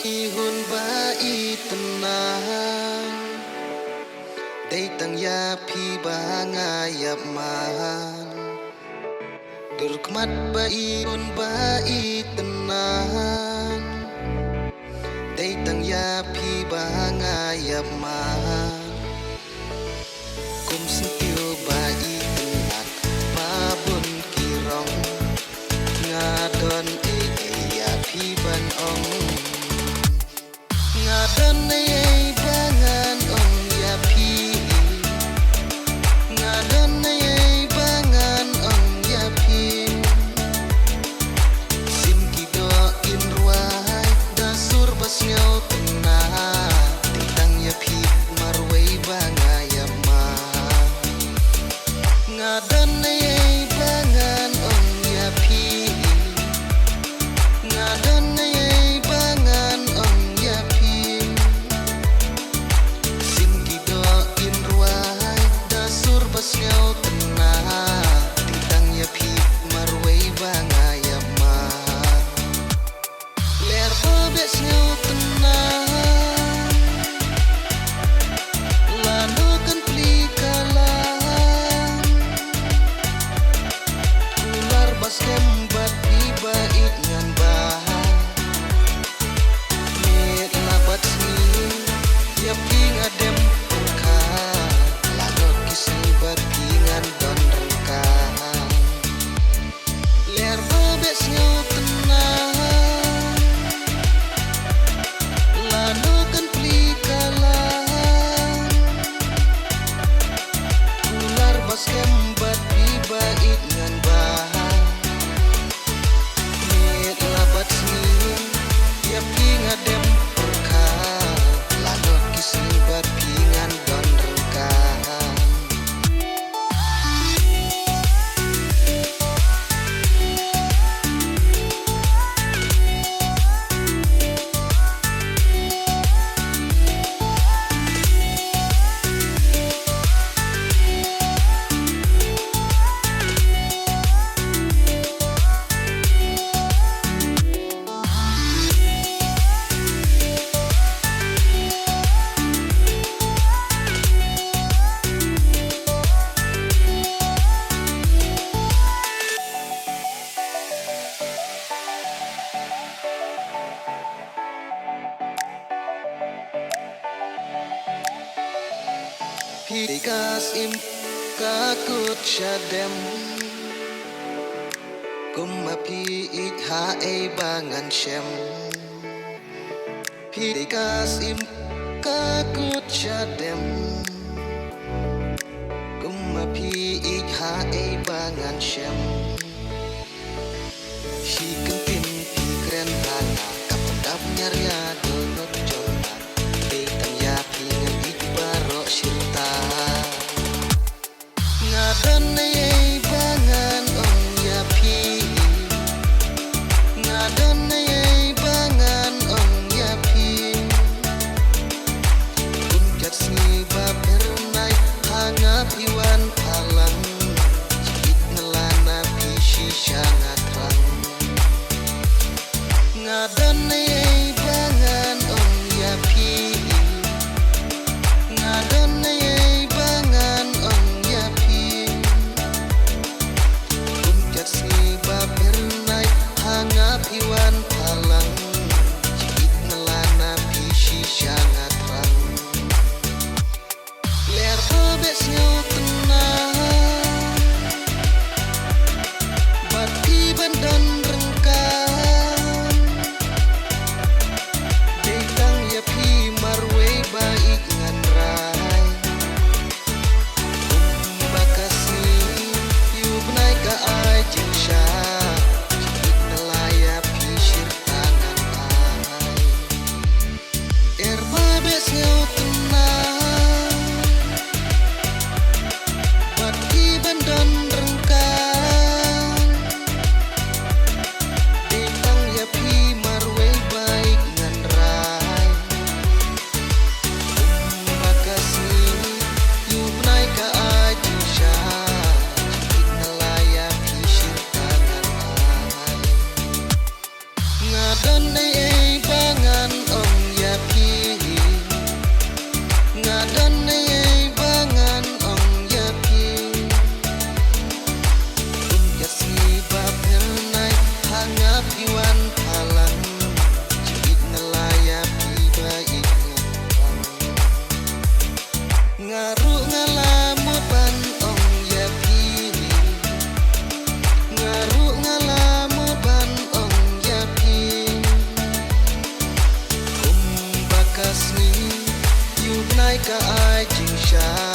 ihun bai tenang Dei tang ya pi bangayap man Durkmat ihun bai tenang Dei tang ya pi bangayap man Kum sentiu bai tenak mabun kirong Ngadon ya pi ban ong Ngadon bangan ong ya pi Ngadon bangan ong ya pi Sim kido in ruai dasur bas ngau tenah Tentang ya pi marwai bangaya ma Ngadon bangan ong ya pi Ngadon bangan ong ya pi Sim kido in ruai dasur bas ngau tenah Tentang ya pi marwai bangaya ma Ler bebek ngau tenah Lanu kan pelikalan Ular bas kembat tiba ngan bahan Mit labat sini Yap ingadem perka Lagot kisni bat pingan don rengkahan Ler bebek ngau tenang Lanu kan pelikalan Ular bas kembat tiba ngan bahan Mit labat sini Yap ingadem perka Lagot kisni bat pingan don rengkahan Pikas im kakut syadem Kumapi itha bangan syem Pikas im kakut syadem Kumapi itha bangan syem Si kentin pikren hana Kapendap nyarya donot jona Beitang ya pingan itbaro silta Ngadon bangan ong ya pi Ngadon bangan ong ya pi Kunjat sni bapernai hangap iwan palang Jikit nelana pi shisha ngatrang Ngadon bangan ong ya pi Ngadon bangan ong ya pi Kunjat sni bapernai hangap iwan palang Jikit nelana pi shisha ngatrang Ler bebek ngau tenang Bati bandan rengkan Ngaru ngalamut ban ong ya pini, ngaru ngalamut ban ong ya pini. Bakas ni yuk naik ka ai jing sha.